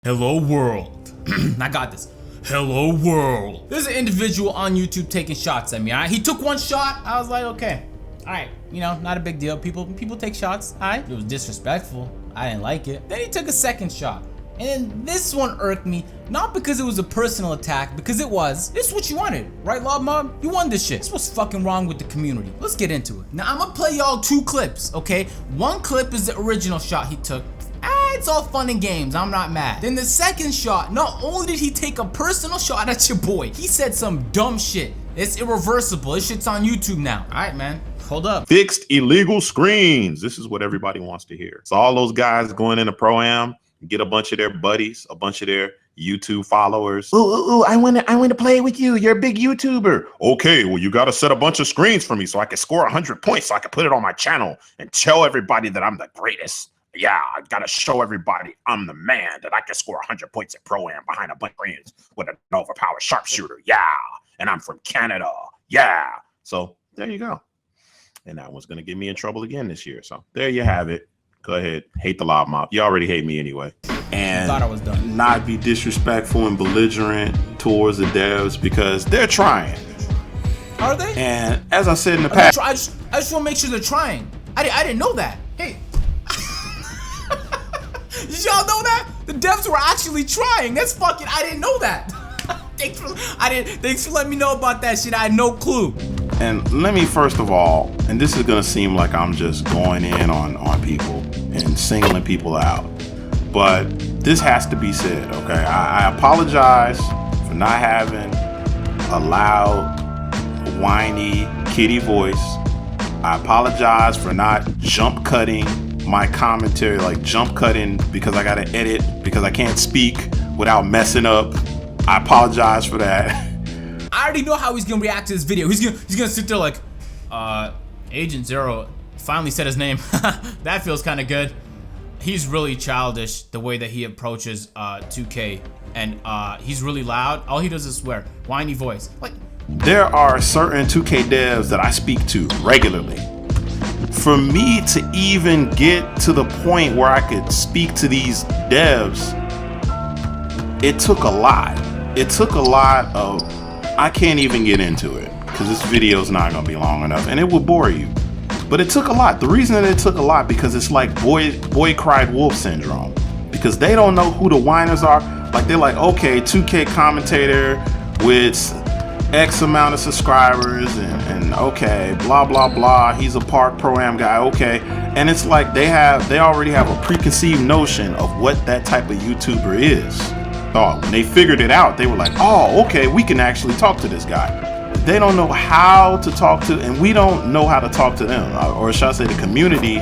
Hello world. I got this. Hello world. There's an individual on YouTube taking shots at me, alright? He took one shot, I was like, okay. Alright, you know, not a big deal. People take shots, alright? It was disrespectful. I didn't like it. Then he took a second shot. And then this one irked me, not because it was a personal attack, because it was. This is what you wanted, right, Lob Mob? You won this shit. This was fucking wrong with the community. Let's get into it. Now, I'm gonna play y'all two clips, okay? One clip is the original shot he took. It's all fun and games, I'm not mad. Then the second shot, not only did he take a personal shot at your boy, he said some dumb shit. It's irreversible, this shit's on YouTube now. All right, man, hold up. Fixed illegal screens. This is what everybody wants to hear. So all those guys going into Pro-Am, get a bunch of their buddies, a bunch of their YouTube followers. Ooh, I want to play with you. You're a big YouTuber. Okay, well, you got to set a bunch of screens for me so I can score 100 points so I can put it on my channel and tell everybody that I'm the greatest. Yeah, I gotta show everybody I'm the man, that I can score 100 points at Pro-Am behind a bunch of friends with an overpowered sharpshooter. Yeah, and I'm from Canada. Yeah. So there you go. And that one's gonna get me in trouble again this year. So there you have it. Go ahead, hate the Lob Mob. You already hate me anyway. And thought I was done. Not be disrespectful and belligerent towards the devs because they're trying. Are they? And as I said in the past, I just want to make sure they're trying. I didn't know that. Hey. Did y'all know that? The devs were actually trying. That's fucking, I didn't know that. Thanks for letting me know about that shit. I had no clue. And let me first of all, and this is gonna seem like I'm just going in on people and singling people out, but this has to be said, okay? I apologize for not having a loud, whiny, kitty voice. I apologize for not jump cutting my commentary, like jump cutting because I gotta edit, because I can't speak without messing up. I apologize for that. I already know how he's gonna react to this video. He's gonna sit there like, Agent Zero finally said his name. That feels kind of good. He's really childish the way that he approaches 2K, and he's really loud. All he does is swear, whiny voice. Like, there are certain 2K devs that I speak to regularly. For me to even get to the point where I could speak to these devs, it took a lot. It took a lot of, I can't even get into it because this video is not gonna be long enough and it will bore you. But it took a lot. The reason that it took a lot because it's like boy cried wolf syndrome, because they don't know who the whiners are. Like they're like, okay, 2K commentator with X amount of subscribers and okay, blah blah blah, he's a Park Pro-Am guy, okay. And it's like they already have a preconceived notion of what that type of YouTuber is. Oh, when they figured it out, they were like, oh, okay, we can actually talk to this guy. They don't know how to talk to, and we don't know how to talk to them, or should I say the community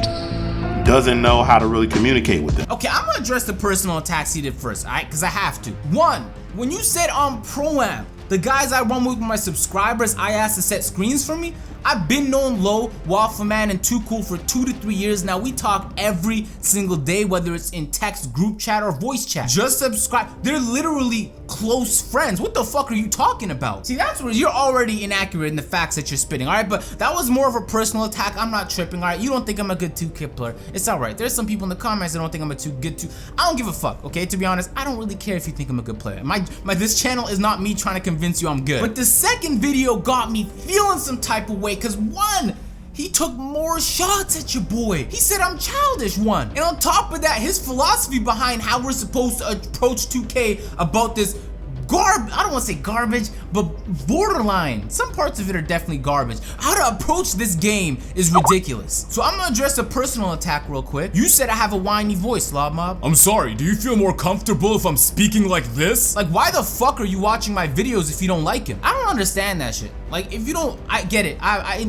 doesn't know how to really communicate with them. Okay, I'm gonna address the personal attacks he did first, alright? Because I have to. One, when you said on Pro-Am, the guys I run with my subscribers, I asked to set screens for me. I've been known Low, Waffle Man, and Too Cool for 2 to 3 years now. We talk every single day, whether it's in text, group chat, or voice chat. Just subscribe. They're literally close friends. What the fuck are you talking about? See, that's where you're already inaccurate in the facts that you're spitting, alright? But that was more of a personal attack. I'm not tripping, alright? You don't think I'm a good 2K player. It's alright. There's some people in the comments that don't think I'm a good 2. I don't give a fuck, okay? To be honest, I don't really care if you think I'm a good player. This channel is not me trying to convince you I'm good. But the second video got me feeling some type of way, because one, he took more shots at your boy. He said I'm childish, one. And on top of that, his philosophy behind how we're supposed to approach 2K about this I don't want to say garbage, but borderline. Some parts of it are definitely garbage. How to approach this game is ridiculous. So I'm gonna address a personal attack real quick. You said I have a whiny voice, Lob Mob. I'm sorry, do you feel more comfortable if I'm speaking like this? Like, why the fuck are you watching my videos if you don't like him? I don't understand that shit. Like, if you don't, I get it.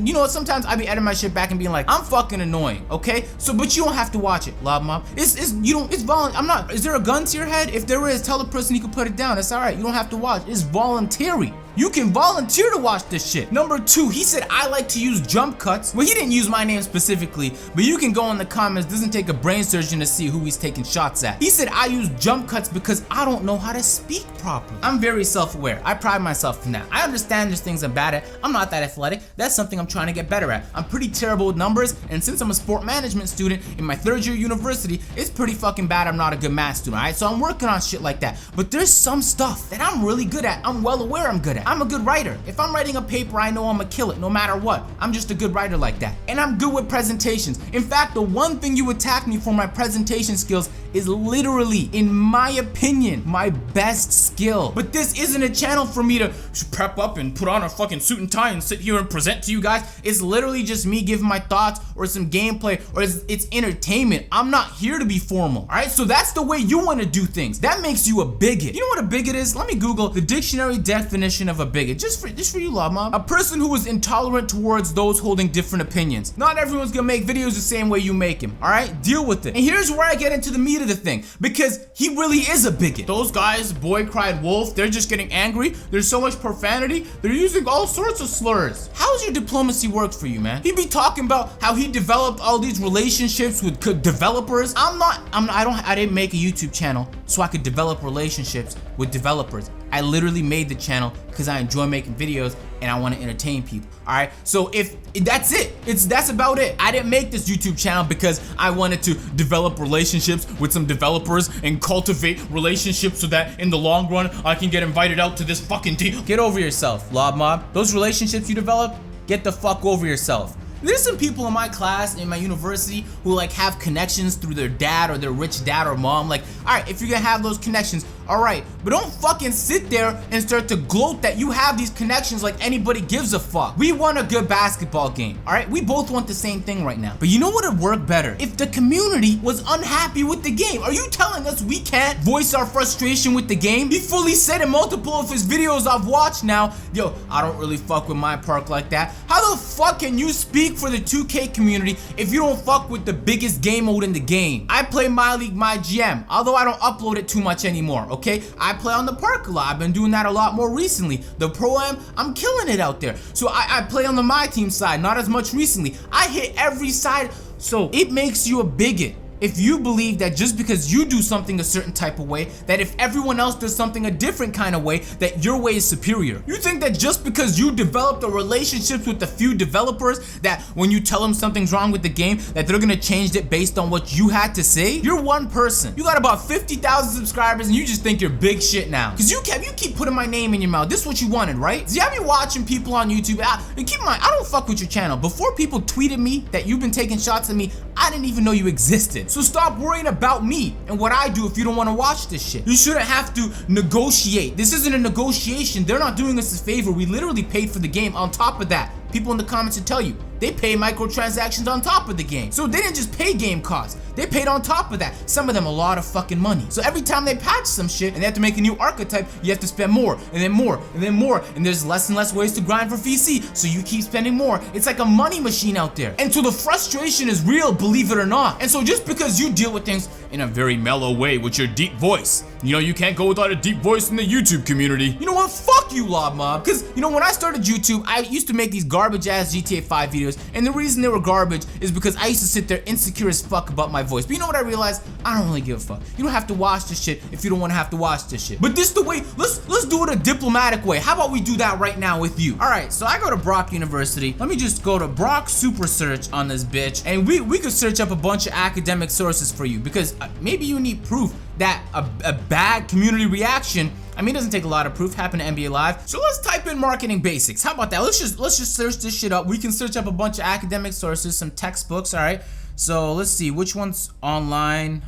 You know what, sometimes I be editing my shit back and being like, I'm fucking annoying, okay? So, but you don't have to watch it, Lob Mob. It's voluntary. Is there a gun to your head? If there is, tell the person he can put it down. It's alright. You don't have to watch. It's voluntary. You can volunteer to watch this shit. Number 2, he said I like to use jump cuts. Well, he didn't use my name specifically, but you can go in the comments. Doesn't take a brain surgeon to see who he's taking shots at. He said I use jump cuts because I don't know how to speak properly. I'm very self-aware. I pride myself in that. I understand there's things I'm bad at. I'm not that athletic. That's something I'm trying to get better at. I'm pretty terrible with numbers, and since I'm a sport management student in my 3rd year university, it's pretty fucking bad I'm not a good math student, alright? So I'm working on shit like that. But there's some stuff that I'm really good at. I'm well aware I'm good at. I'm a good writer. If I'm writing a paper, I know I'm gonna kill it no matter what. I'm just a good writer like that. And I'm good with presentations. In fact, the one thing you attack me for my presentation skills is literally, in my opinion, my best skill. But this isn't a channel for me to prep up and put on a fucking suit and tie and sit here and present to you guys. It's literally just me giving my thoughts or some gameplay, or it's entertainment. I'm not here to be formal, alright? So that's the way you want to do things. That makes you a bigot. You know what a bigot is? Let me Google the dictionary definition of a bigot. Just for you, Love Mom. A person who is intolerant towards those holding different opinions. Not everyone's gonna make videos the same way you make them, alright? Deal with it. And here's where I get into the meat of the thing, because he really is a bigot. Those guys, boy cried wolf, they're just getting angry. There's so much profanity. They're using all sorts of slurs. How's your diplomacy work for you, man? He be talking about how he developed all these relationships with developers. I didn't make a YouTube channel so I could develop relationships with developers. I literally made the channel because I enjoy making videos and I want to entertain people. Alright, so if that's it, that's about it. I didn't make this YouTube channel because I wanted to develop relationships with some developers and cultivate relationships so that in the long run I can get invited out to this fucking deal. Get over yourself, Lob Mob. Those relationships you develop, get the fuck over yourself. There's some people in my class, in my university, who like have connections through their dad or their rich dad or mom. Like, alright, if you're gonna have those connections, alright, but don't fucking sit there and start to gloat that you have these connections like anybody gives a fuck. We want a good basketball game, alright? We both want the same thing right now. But you know what would work better? If the community was unhappy with the game. Are you telling us we can't voice our frustration with the game? He fully said in multiple of his videos I've watched now, yo, I don't really fuck with my park like that. How the fuck can you speak for the 2K community if you don't fuck with the biggest game mode in the game? I play My League, My GM, although I don't upload it too much anymore, okay? I play on the park a lot. I've been doing that a lot more recently. The Pro-Am, I'm killing it out there. So I play on the My Team side, not as much recently. I hit every side, so it makes you a bigot if you believe that just because you do something a certain type of way, that if everyone else does something a different kind of way, that your way is superior. You think that just because you developed a relationship with a few developers, that when you tell them something's wrong with the game, that they're gonna change it based on what you had to say? You're one person. You got about 50,000 subscribers and you just think you're big shit now. Cause you keep putting my name in your mouth. This is what you wanted, right? See, I be watching people on YouTube, and keep in mind, I don't fuck with your channel. Before people tweeted me that you've been taking shots at me, I didn't even know you existed. So stop worrying about me and what I do if you don't want to watch this shit. You shouldn't have to negotiate. This isn't a negotiation. They're not doing us a favor. We literally paid for the game. On top of that, people in the comments will tell you, they pay microtransactions on top of the game. So they didn't just pay game costs. They paid on top of that. Some of them a lot of fucking money. So every time they patch some shit and they have to make a new archetype, you have to spend more and then more and then more. And there's less and less ways to grind for VC. So you keep spending more. It's like a money machine out there. And so the frustration is real, believe it or not. And so just because you deal with things in a very mellow way with your deep voice, you know, you can't go without a deep voice in the YouTube community. You know what? Fuck you, Lob Mob. Because, you know, when I started YouTube, I used to make these garbage ass GTA 5 videos. And the reason they were garbage is because I used to sit there insecure as fuck about my voice. But you know what I realized? I don't really give a fuck. You don't have to watch this shit if you don't want to have to watch this shit. But this the way, let's do it a diplomatic way. How about we do that right now with you? Alright, so I go to Brock University. Let me just go to Brock Super Search on this bitch. And we could search up a bunch of academic sources for you. Because maybe you need proof that a bad community reaction, I mean, it doesn't take a lot of proof, happened to NBA Live. So let's type in marketing basics. How about that? Let's just search this shit up. We can search up a bunch of academic sources, some textbooks, all right? So let's see, which one's online?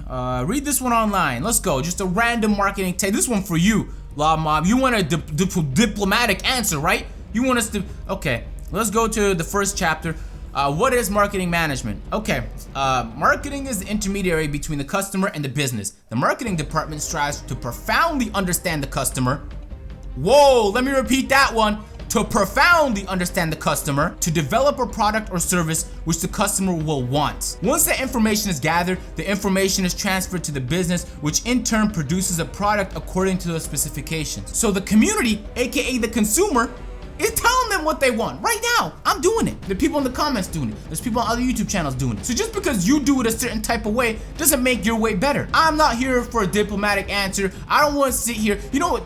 Read this one online. Let's go, just a random marketing text. This one for you, Lob Mob. You want a diplomatic answer, right? You want us to, okay. Let's go to the first chapter. What is marketing management? Okay, marketing is the intermediary between the customer and the business. The marketing department strives to profoundly understand the customer. Whoa, let me repeat that one. to profoundly understand the customer, to develop a product or service which the customer will want. Once that information is gathered, the information is transferred to the business, which in turn produces a product according to those specifications. So the community, aka the consumer, is telling them what they want. Right now, I'm doing it. The people in the comments doing it. There's people on other YouTube channels doing it. So just because you do it a certain type of way doesn't make your way better. I'm not here for a diplomatic answer. I don't want to sit here. You know what?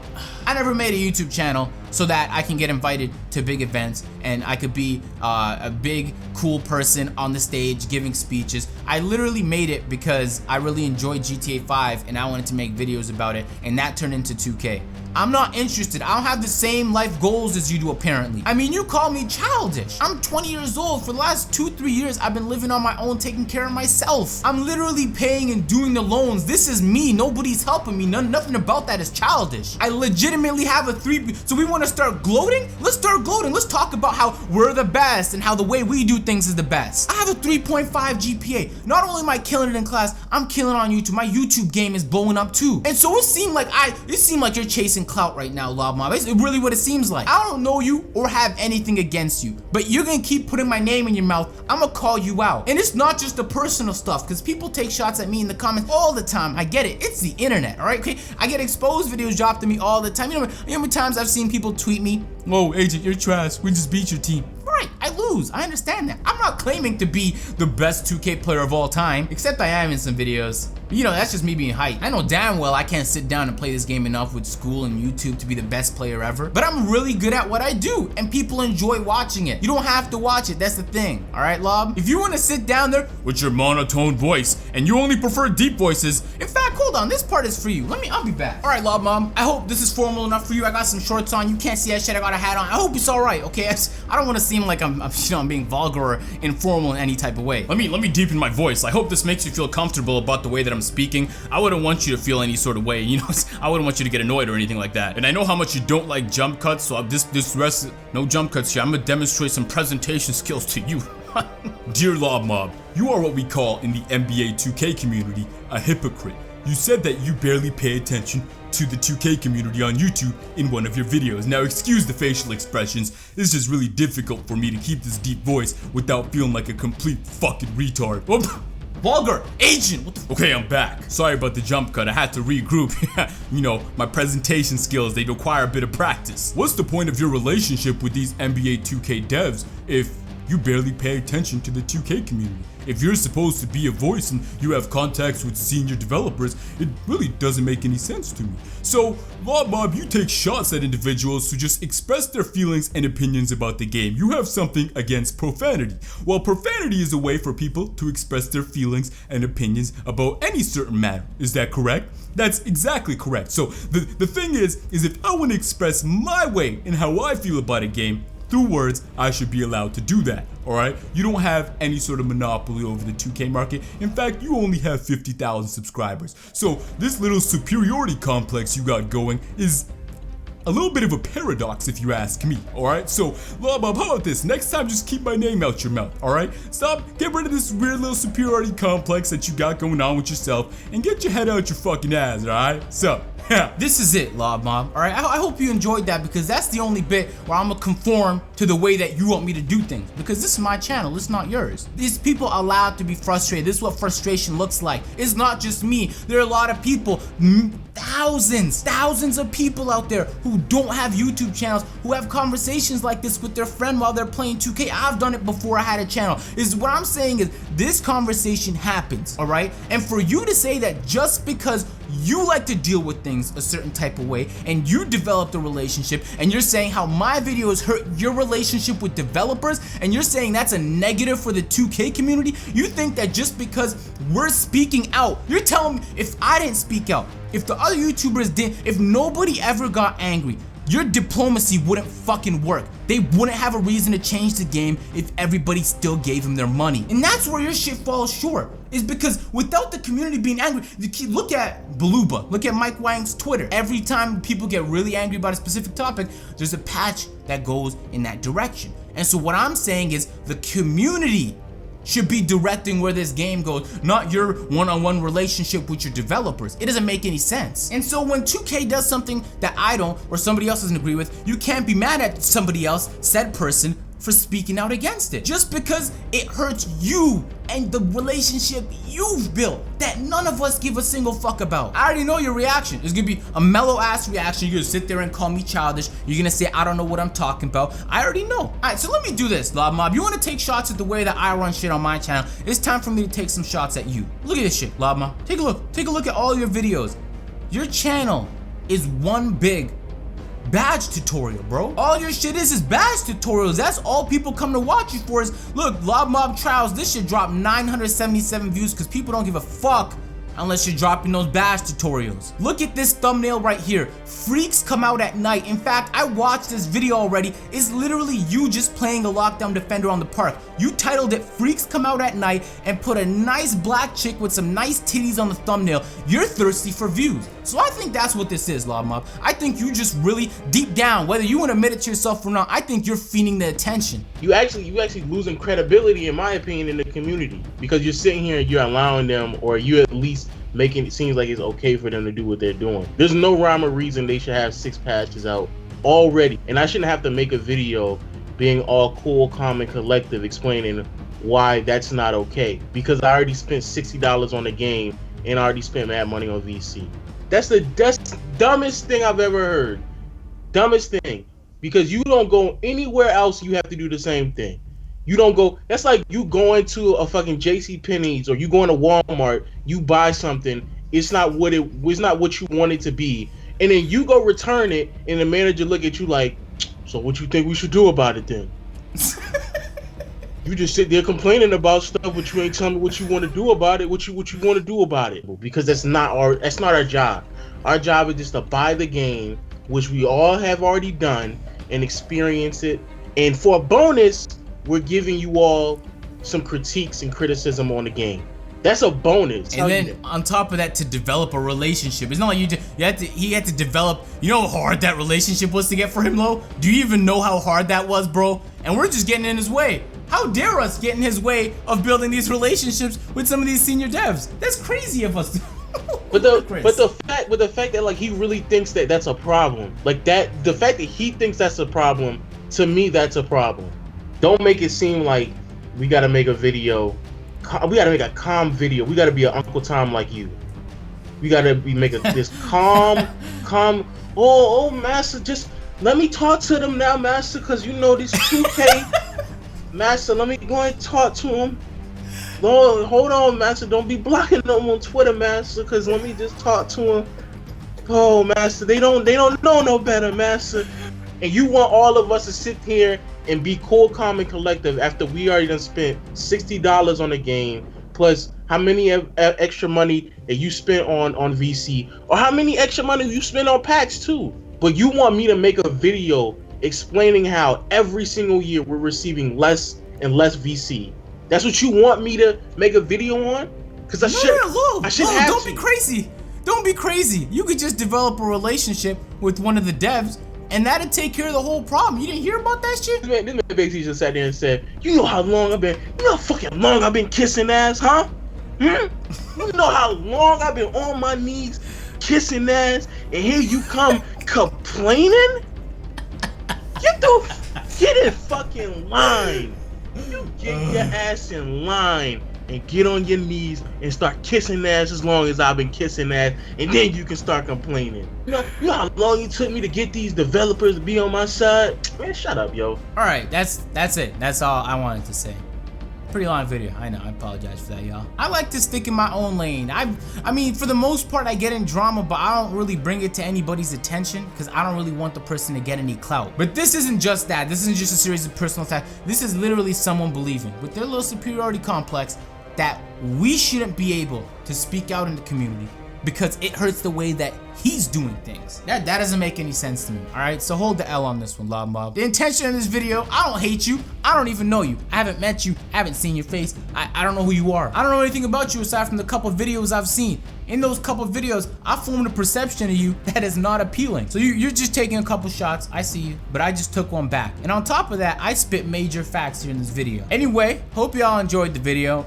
I never made a YouTube channel so that I can get invited to big events and I could be a big, cool person on the stage giving speeches. I literally made it because I really enjoyed GTA 5 and I wanted to make videos about it, and that turned into 2K. I'm not interested. I don't have the same life goals as you do, apparently. I mean, you call me childish. I'm 20 years old. For the last 2-3 years, I've been living on my own, taking care of myself. I'm literally paying and doing the loans. This is me. Nobody's helping me. Nothing about that is childish. I legitimately have a 3. So we want to start gloating? Let's start gloating. Let's talk about how we're the best and how the way we do things is the best. I have a 3.5 GPA. Not only am I killing it in class, I'm killing on YouTube. My YouTube game is blowing up too. And so it seemed like you're chasing clout right now, Lob Mob. It's really what it seems like. I don't know you or have anything against you, but you're gonna keep putting my name in your mouth. I'm gonna call you out. And it's not just the personal stuff, because people take shots at me in the comments all the time. I get it. It's the internet, all right? Okay, I get exposed videos dropped to me all the time. You know how many times I've seen people tweet me, "Whoa, Agent, you're trash. We just beat your team." Right, I lose. I understand that. I'm not claiming to be the best 2K player of all time, except I am in some videos. You know, that's just me being hyped. I know damn well I can't sit down and play this game enough with school and YouTube to be the best player ever, but I'm really good at what I do, and people enjoy watching it. You don't have to watch it, that's the thing, all right, Lob? If you want to sit down there with your monotone voice, and you only prefer deep voices, in fact, hold on, this part is for you. I'll be back. All right, Lob Mom, I hope this is formal enough for you. I got some shorts on. You can't see that shit. I got a hat on. I hope it's all right, okay? I don't want to seem like I'm being vulgar or informal in any type of way. Let me deepen my voice. I hope this makes you feel comfortable about the way that I'm speaking. I wouldn't want you to feel any sort of way, you know. I wouldn't want you to get annoyed or anything like that. And I know how much you don't like jump cuts, so this rest, no jump cuts here. I'm gonna demonstrate some presentation skills to you. Dear Lob Mob, you are what we call in the NBA 2K community a hypocrite. You said that you barely pay attention to the 2K community on YouTube in one of your videos. Now excuse the facial expressions, it's just really difficult for me to keep this deep voice without feeling like a complete fucking retard. Oh, vulgar agent, what the Okay, I'm back. Sorry about the jump cut, I had to regroup. You know, my presentation skills, they require a bit of practice. What's the point of your relationship with these NBA 2K devs if you barely pay attention to the 2K community? If you're supposed to be a voice and you have contacts with senior developers, it really doesn't make any sense to me. So, Lob Mob, you take shots at individuals who just express their feelings and opinions about the game. You have something against profanity. Well, profanity is a way for people to express their feelings and opinions about any certain matter. Is that correct? That's exactly correct. So, the thing is if I want to express my way in how I feel about a game, through words, I should be allowed to do that, alright? You don't have any sort of monopoly over the 2K market. In fact, you only have 50,000 subscribers. So this little superiority complex you got going is a little bit of a paradox if you ask me, alright? So, Lob Mob, how about this? Next time, just keep my name out your mouth, alright? Get rid of this weird little superiority complex that you got going on with yourself and get your head out your fucking ass, alright? So, this is it, Lob Mob, alright? I hope you enjoyed that, because that's the only bit where I'm gonna conform to the way that you want me to do things, because this is my channel, it's not yours. These people are allowed to be frustrated. This is what frustration looks like. It's not just me. There are a lot of people, thousands of people out there who don't have YouTube channels, who have conversations like this with their friend while they're playing 2K. I've done it before I had a channel. What I'm saying is this conversation happens, alright? And for you to say that just because you like to deal with things a certain type of way and you developed a relationship, and you're saying how my videos hurt your relationship with developers, and you're saying that's a negative for the 2K community, you think that just because we're speaking out, you're telling me if I didn't speak out, if the other YouTubers didn't, if nobody ever got angry, your diplomacy wouldn't fucking work. They wouldn't have a reason to change the game if everybody still gave them their money. And that's where your shit falls short, is because without the community being angry, look at Beluba, look at Mike Wang's Twitter. Every time people get really angry about a specific topic, there's a patch that goes in that direction. And so what I'm saying is the community should be directing where this game goes, not your one-on-one relationship with your developers. It doesn't make any sense. And so when 2K does something that I don't or somebody else doesn't agree with, you can't be mad at somebody else, said person, for speaking out against it. Just because it hurts you and the relationship you've built that none of us give a single fuck about. I already know your reaction. It's gonna be a mellow ass reaction. You're gonna sit there and call me childish. You're gonna say I don't know what I'm talking about. I already know. Alright, so let me do this, Lob Mob. You wanna take shots at the way that I run shit on my channel? It's time for me to take some shots at you. Look at this shit, Lob Mob. Take a look. Take a look at all your videos. Your channel is one big badge tutorial, bro. All your shit is badge tutorials. That's all people come to watch you for is, look, Lob Mob Trials, this shit dropped 977 views because people don't give a fuck unless you're dropping those badge tutorials. Look at this thumbnail right here. Freaks come out at night. In fact, I watched this video already. It's literally you just playing a lockdown defender on the park. You titled it Freaks Come Out at Night and put a nice black chick with some nice titties on the thumbnail. You're thirsty for views. So I think that's what this is, Lob Mob. I think you just really deep down, whether you want to admit it to yourself or not, I think you're feeding the attention. You actually losing credibility, in my opinion, in the community, because you're sitting here and you're allowing them, or you at least making it seem like it's okay for them to do what they're doing. There's no rhyme or reason they should have 6 patches out already, and I shouldn't have to make a video being all cool, calm, and collective explaining why that's not okay, because I already spent $60 on the game and I already spent mad money on VC. That's the dumbest thing I've ever heard. Dumbest thing. Because you don't go anywhere else, you have to do the same thing. You don't go, that's like you going to a fucking JCPenney's or you going to Walmart, you buy something, it's not what you want it to be, and then you go return it and the manager look at you like, so what you think we should do about it then? You just sit there complaining about stuff, but you ain't telling me what you want to do about it, what you want to do about it. Because that's not our job. Our job is just to buy the game, which we all have already done, and experience it. And for a bonus, we're giving you all some critiques and criticism on the game. That's a bonus. And then on top of that, to develop a relationship. It's not like he had to develop, you know how hard that relationship was to get for him, Lo? Do you even know how hard that was, bro? And we're just getting in his way. How dare us get in his way of building these relationships with some of these senior devs? That's crazy of us. But the fact that like he really thinks that that's a problem, like that, the fact that he thinks that's a problem, to me that's a problem. Don't make it seem like we gotta make a video, we gotta make a calm video. We gotta be an Uncle Tom like you. We gotta be making this calm. Oh, Master, just let me talk to them now, Master, cause you know this 2K. Master, let me go and talk to him. Lord, hold on, Master. Don't be blocking them on Twitter, Master, cause let me just talk to him. Oh, Master, they don't know no better, Master. And you want all of us to sit here and be cool, calm, and collective after we already done spent $60 on the game, plus how many extra money that you spent on VC, or how many extra money you spent on packs too. But you want me to make a video explaining how every single year we're receiving less and less VC. That's what you want me to make a video on? Because I should have don't be crazy. Don't be crazy. You could just develop a relationship with one of the devs and that'd take care of the whole problem. You didn't hear about that shit? This man basically just sat there and said, you know how fucking long I've been kissing ass, huh? You know how long I've been on my knees kissing ass, and here you come complaining? Get in fucking line. You get your ass in line and get on your knees and start kissing ass as long as I've been kissing ass, and then you can start complaining. You know how long it took me to get these developers to be on my side? Man, shut up, yo. Alright, that's it. That's all I wanted to say. Pretty long video. I know, I apologize for that, y'all. I like to stick in my own lane. I mean, for the most part, I get in drama, but I don't really bring it to anybody's attention because I don't really want the person to get any clout. But this isn't just that. This isn't just a series of personal attacks. This is literally someone believing with their little superiority complex that we shouldn't be able to speak out in the community because it hurts the way that he's doing things. That doesn't make any sense to me. All right, so hold the L on this one, Lob Mob. The intention of this video, I don't hate you. I don't even know you. I haven't met you. I haven't seen your face. I don't know who you are. I don't know anything about you aside from the couple videos I've seen. In those couple videos, I formed a perception of you that is not appealing. So you're just taking a couple shots. I see you, but I just took one back. And on top of that, I spit major facts here in this video. Anyway, hope y'all enjoyed the video.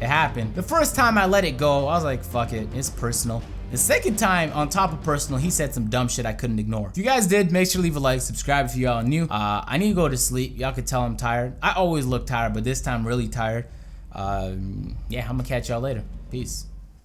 It happened. The first time I let it go, I was like, fuck it, it's personal. The second time, on top of personal, he said some dumb shit I couldn't ignore. If you guys did, make sure to leave a like, subscribe if y'all new. I need to go to sleep. Y'all can tell I'm tired. I always look tired, but this time really tired. Yeah, I'm gonna catch y'all later. Peace.